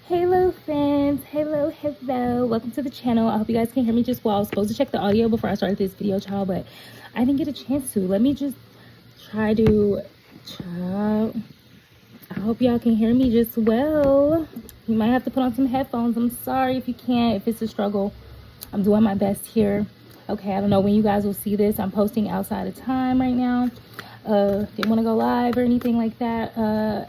Hello friends, hello, welcome to the channel. I hope you guys can hear me just well. I was supposed to check the audio before I started this video, child, but I didn't get a chance to. Let me just try to child. I hope y'all can hear me just well. You might have to put on some headphones. I'm sorry if you can't, if it's a struggle. I'm doing my best here. Okay, I don't know when you guys will see this. I'm posting outside of time right now. Didn't want to go live or anything like that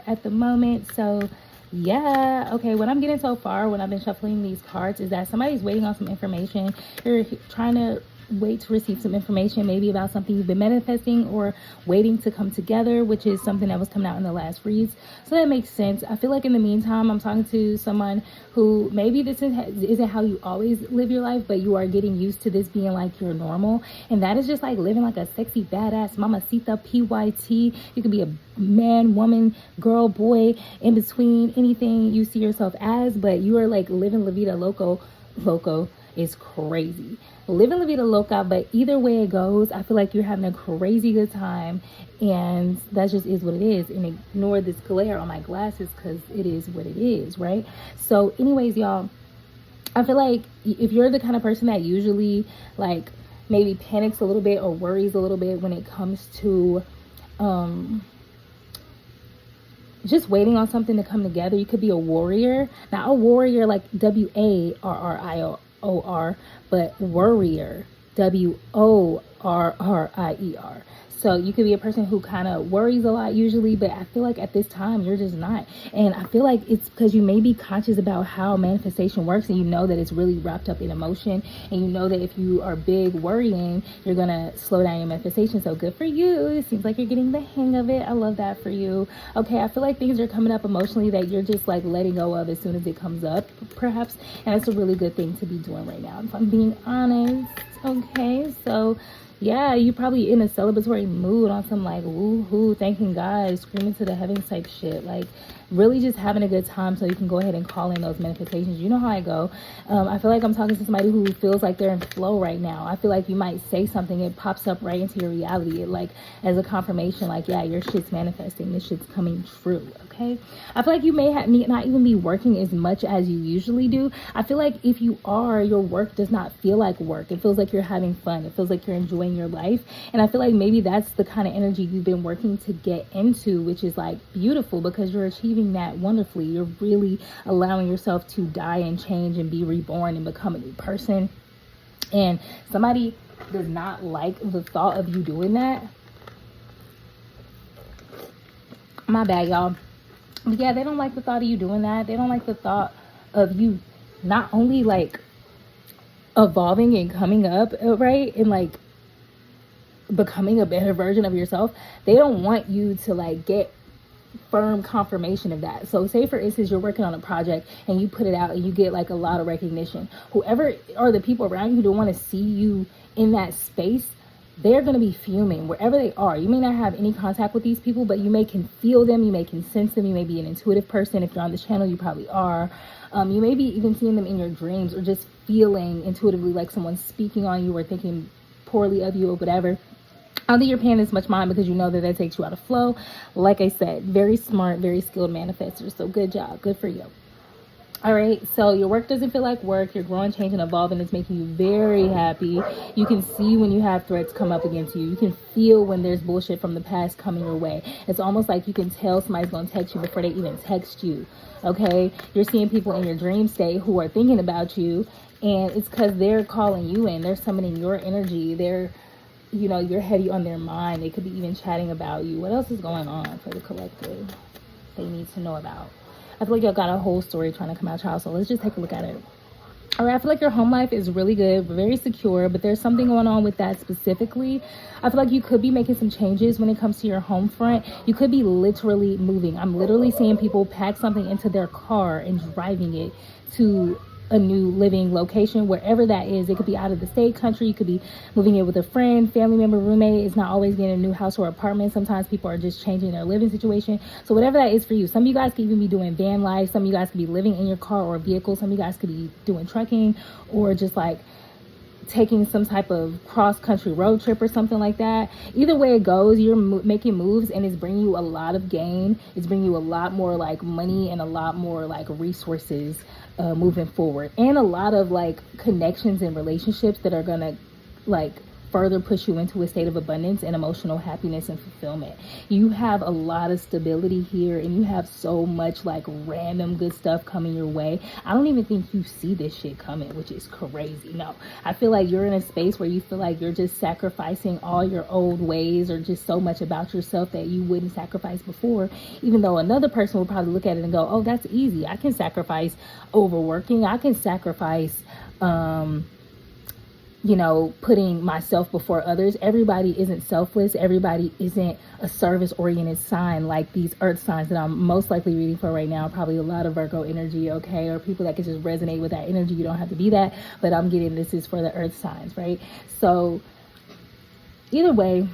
at the moment, so yeah. Okay, what I'm getting so far when I've been shuffling these cards is that somebody's waiting on some information. You're trying to wait to receive some information, maybe about something you've been manifesting or waiting to come together, which is something that was coming out in the last reads. So that makes sense. I feel like in the meantime, I'm talking to someone who maybe this isn't how you always live your life, but you are getting used to this being like your normal. And that is just like living like a sexy, badass mamacita, PYT. You could be a man, woman, girl, boy, in between, anything you see yourself as, but you are like living La Vida Loco is crazy. Living La Vida Loca, but either way it goes, I feel like you're having a crazy good time, and that just is what it is. And ignore this glare on my glasses because it is what it is, right? So anyways, y'all, I feel like if you're the kind of person that usually like maybe panics a little bit or worries a little bit when it comes to just waiting on something to come together, you could be a warrior. Not a warrior like WARRIOR, but worrier, WORRIER. So you could be a person who kind of worries a lot usually, but I feel like at this time you're just not. And I feel like it's because you may be conscious about how manifestation works, and you know that it's really wrapped up in emotion, and you know that if you are big worrying, you're gonna slow down your manifestation. So good for you. It seems like you're getting the hang of it. I love that for you. Okay, I feel like things are coming up emotionally that you're just like letting go of as soon as it comes up, perhaps, and it's a really good thing to be doing right now, if I'm being honest. Okay, so yeah, you probably in a celebratory mood on some like woo-hoo, thanking God, screaming to the heavens type shit. Like really just having a good time so you can go ahead and call in those manifestations. You know how I go. I feel like I'm talking to somebody who feels like they're in flow right now. I feel like you might say something, it pops up right into your reality. It like as a confirmation, like, yeah, your shit's manifesting. This shit's coming true. Okay. I feel like you may not even be working as much as you usually do. I feel like if you are, your work does not feel like work. It feels like you're having fun. It feels like you're enjoying your life. And I feel like maybe that's the kind of energy you've been working to get into, which is like beautiful because you're achieving that wonderfully. You're really allowing yourself to die and change and be reborn and become a new person. And somebody does not like the thought of you doing that. My bad, y'all. But yeah, they don't like the thought of you doing that. They don't like the thought of you not only like evolving and coming up, right? And like becoming a better version of yourself. They don't want you to like get firm confirmation of that. So say for instance, you're working on a project and you put it out and you get like a lot of recognition. Whoever are the people around you who don't want to see you in that space, they're going to be fuming wherever they are. You may not have any contact with these people, but you can feel them, you can sense them. You may be an intuitive person. If you're on this channel, you probably are. You may be even seeing them in your dreams or just feeling intuitively like someone's speaking on you or thinking poorly of you or whatever. I don't think you're paying this much mind because you know that takes you out of flow. Like I said, very smart, very skilled manifester. So good job. Good for you. All right, so your work doesn't feel like work. You're growing, changing, evolving. It's making you very happy. You can see when you have threats come up against you. You can feel when there's bullshit from the past coming your way. It's almost like you can tell somebody's going to text you before they even text you, okay? You're seeing people in your dream state who are thinking about you, and it's because they're calling you in. They're summoning your energy. They're, you know, you're heavy on their mind. They could be even chatting about you. What else is going on for the collective they need to know about? I feel like y'all got a whole story trying to come out, child. So let's just take a look at it. All right, I feel like your home life is really good, very secure, but there's something going on with that specifically. I feel like you could be making some changes when it comes to your home front. You could be literally moving. I'm literally seeing people pack something into their car and driving it to a new living location, wherever that is. It could be out of the state, country. You could be moving in with a friend, family member, roommate. It's not always getting a new house or apartment. Sometimes people are just changing their living situation. So whatever that is for you. Some of you guys could even be doing van life. Some of you guys could be living in your car or vehicle. Some of you guys could be doing trucking or just like taking some type of cross-country road trip or something like that. Either way it goes, you're making moves, and it's bringing you a lot of gain. It's bringing you a lot more like money and a lot more like resources moving forward, and a lot of like connections and relationships that are gonna like further push you into a state of abundance and emotional happiness and fulfillment. You have a lot of stability here, and you have so much like random good stuff coming your way. I don't even think you see this shit coming, which is crazy. No, I feel like you're in a space where you feel like you're just sacrificing all your old ways, or just so much about yourself that you wouldn't sacrifice before, even though another person will probably look at it and go, oh, that's easy. I can sacrifice overworking. I can sacrifice putting myself before others. Everybody isn't selfless. Everybody isn't a service-oriented sign like these earth signs that I'm most likely reading for right now. Probably a lot of Virgo energy, okay? Or people that can just resonate with that energy. You don't have to be that, but I'm getting this is for the earth signs, right? So either way,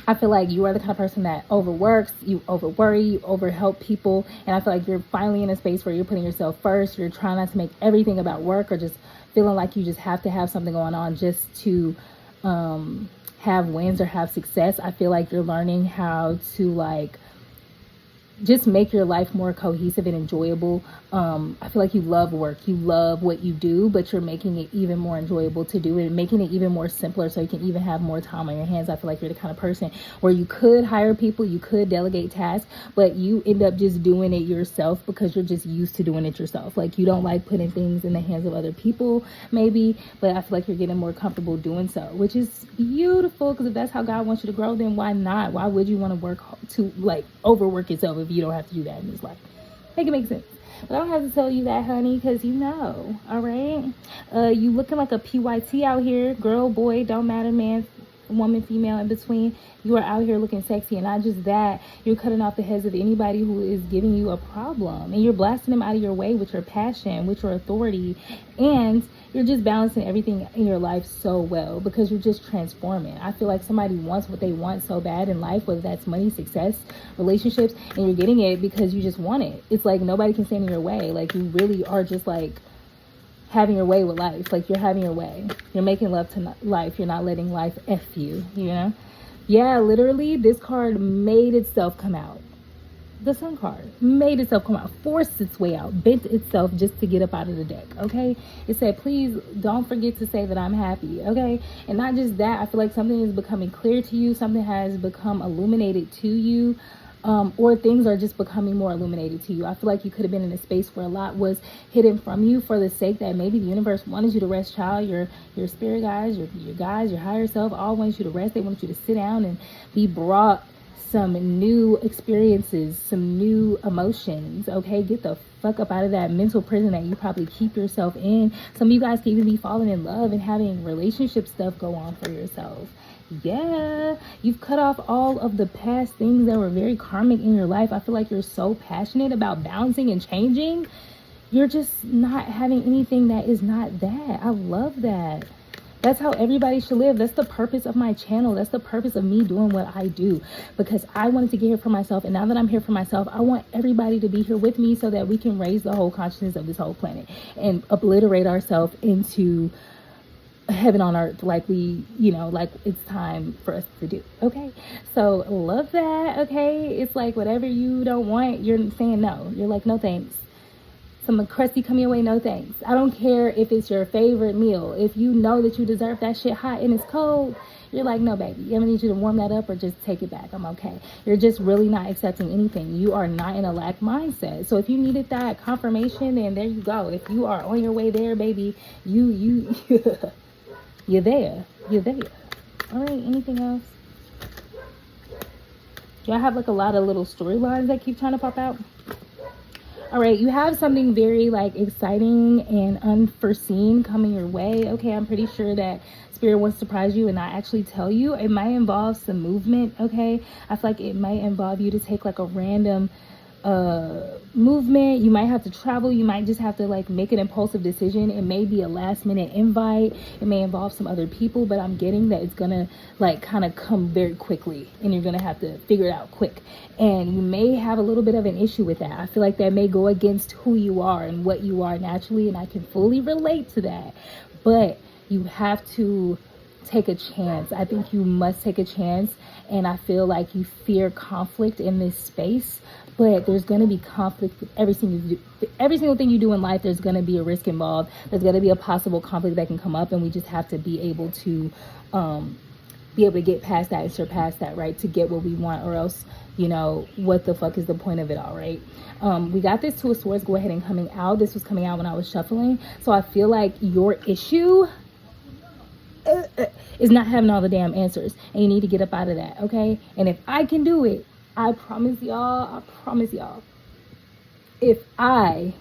I feel like you are the kind of person that overworks, you overworry, you overhelp people. And I feel like you're finally in a space where you're putting yourself first. You're trying not to make everything about work, or just feeling like you just have to have something going on just to have wins or have success. I feel like you're learning how to like just make your life more cohesive and enjoyable. I feel like you love work. You love what you do, but you're making it even more enjoyable to do it, and making it even more simpler so you can even have more time on your hands. I feel like you're the kind of person where you could hire people, you could delegate tasks, but you end up just doing it yourself because you're just used to doing it yourself. Like, you don't like putting things in the hands of other people, maybe, but I feel like you're getting more comfortable doing so, which is beautiful, because if that's how God wants you to grow, then why not? Why would you want to work to like overwork yourself if you don't have to do that in this life? Make it make sense. But I don't have to tell you that, honey, because you know, all right? You looking like a PYT out here. Girl, boy, don't matter, man, woman, female, in between. You are out here looking sexy, and not just that, you're cutting off the heads of anybody who is giving you a problem, and you're blasting them out of your way with your passion, with your authority, and you're just balancing everything in your life so well because you're just transforming. I feel like somebody wants what they want so bad in life, whether that's money, success, relationships, and you're getting it because you just want it. It's like nobody can stand in your way. Like, you really are just like having your way with life. Like, you're having your way. You're making love to life. You're not letting life F you, you know? Yeah, literally, this card made itself come out. The Sun card made itself come out, forced its way out, bent itself just to get up out of the deck, okay? It said, please don't forget to say that I'm happy, okay? And not just that, I feel like something is becoming clear to you. Something has become illuminated to you. Or things are just becoming more illuminated to you. I feel like you could have been in a space where a lot was hidden from you for the sake that maybe the universe wanted you to rest, child. Your spirit guides, your guides, your higher self all wanted you to rest. They wanted you to sit down and be brought some new experiences, some new emotions, okay? Get the fuck up out of that mental prison that you probably keep yourself in. Some of you guys can even be falling in love and having relationship stuff go on for yourself. Yeah, you've cut off all of the past things that were very karmic in your life. I feel like you're so passionate about balancing and changing. You're just not having anything that is not that. I love that. That's how everybody should live. That's the purpose of my channel. That's the purpose of me doing what I do, because I wanted to get here for myself. And now that I'm here for myself, I want everybody to be here with me so that we can raise the whole consciousness of this whole planet and obliterate ourselves into heaven on earth, like we, like it's time for us to do. Okay, so love that. Okay, it's like whatever you don't want, you're saying no. You're like, no thanks. Some crusty come your way, no thanks. I don't care if it's your favorite meal. If you know that you deserve that shit hot and it's cold, you're like, no, baby, I'm gonna need you to warm that up or just take it back. I'm okay. You're just really not accepting anything. You are not in a lack mindset. So if you needed that confirmation, then there you go. If you are on your way there, baby, you you're there. You're there. All right, anything else? Do I have like a lot of little storylines that keep trying to pop out? All right, you have something very like exciting and unforeseen coming your way. Okay, I'm pretty sure that Spirit wants to surprise you and not actually tell you. It might involve some movement, okay? I feel like it might involve you to take like a random movement. You might have to travel. You might just have to like make an impulsive decision. It may be a last minute invite. It may involve some other people, but I'm getting that it's gonna like kind of come very quickly and you're gonna have to figure it out quick. And you may have a little bit of an issue with that. I feel like that may go against who you are and what you are naturally, and I can fully relate to that. But You have to take a chance. I think you must take a chance. And I feel like you fear conflict in this space, but there's going to be conflict with every single thing you do in life. There's going to be a risk involved. There's going to be a possible conflict that can come up, and we just have to be able to get past that and surpass that, right, to get what we want, or else, you know, what the fuck is the point of it all, right? We got this Two of Swords go ahead and coming out. This was coming out when I was shuffling. So I feel like your issue is not having all the damn answers, and you need to get up out of that, okay? And if I can do it, I promise y'all, if I,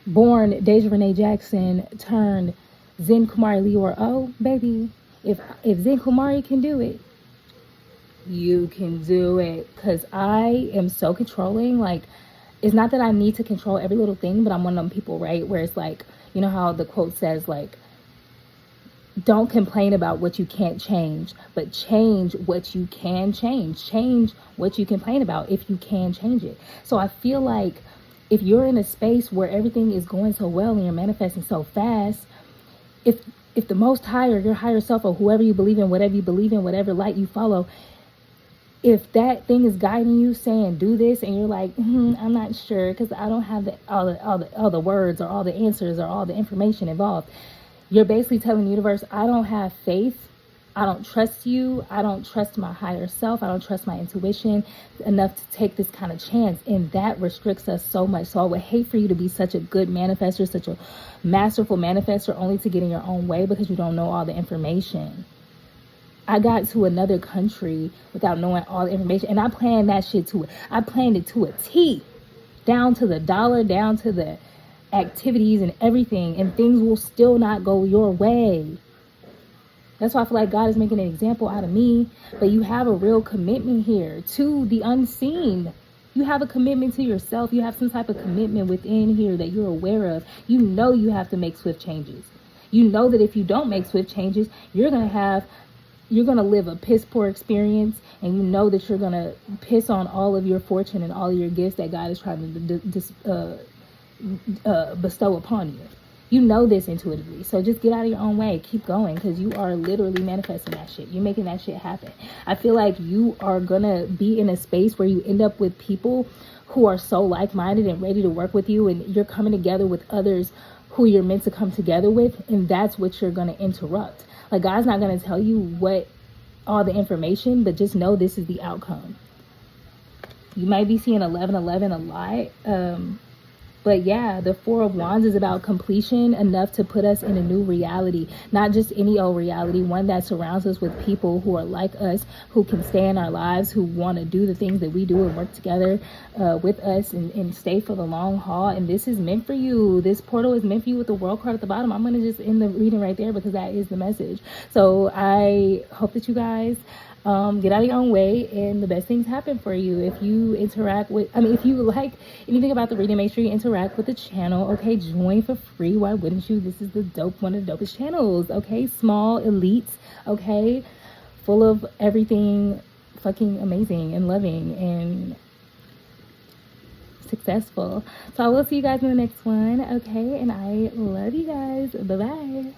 born Deja Renee Jackson, turned Zen Kumari Leor O, baby, if Zen Kumari can do it, you can do it. Because I am so controlling. Like, it's not that I need to control every little thing, but I'm one of them people, right, where it's like, you know how the quote says, like, don't complain about what you can't change, but change what you can change. Change what you complain about if you can change it. So I feel like if you're in a space where everything is going so well and you're manifesting so fast, if the Most High or your higher self or whoever you believe in, whatever light you follow, if that thing is guiding you, saying do this, and you're like, I'm not sure because I don't have all the words or all the answers or all the information involved, you're basically telling the universe, I don't have faith. I don't trust you. I don't trust my higher self. I don't trust my intuition enough to take this kind of chance. And that restricts us so much. So I would hate for you to be such a good manifester, such a masterful manifester, only to get in your own way because you don't know all the information. I got to another country without knowing all the information, and I planned that shit I planned it to a T, down to the dollar, down to the activities and everything, and things will still not go your way. That's why I feel like God is making an example out of me. But you have a real commitment here to the unseen. You have a commitment to yourself. You have some type of commitment within here that you're aware of. You know you have to make swift changes. You know that if you don't make swift changes, you're going to live a piss poor experience, and you know that you're going to piss on all of your fortune and all of your gifts that God is trying to bestow upon you. You know this intuitively. So just get out of your own way. Keep going, because you are literally manifesting that shit. You're making that shit happen. I feel like you are gonna be in a space where you end up with people who are so like-minded and ready to work with you, and you're coming together with others who you're meant to come together with, and that's what you're gonna interrupt. Like, God's not gonna tell you what all the information, but just know this is the outcome. You might be seeing 1111 a lot. But yeah, the Four of Wands is about completion, enough to put us in a new reality. Not just any old reality, one that surrounds us with people who are like us, who can stay in our lives, who want to do the things that we do and work together with us and stay for the long haul. And this is meant for you. This portal is meant for you with the World card at the bottom. I'm going to just end the reading right there because that is the message. So I hope that you guys get out of your own way and the best things happen for you. If you interact with, if you like anything about the reading, make sure you interact with the channel. Okay, join for free. Why wouldn't you? This is one of the dopest channels. Okay, small, elite. Okay, full of everything fucking amazing and loving and successful. So I will see you guys in the next one. Okay, and I love you guys. Bye bye.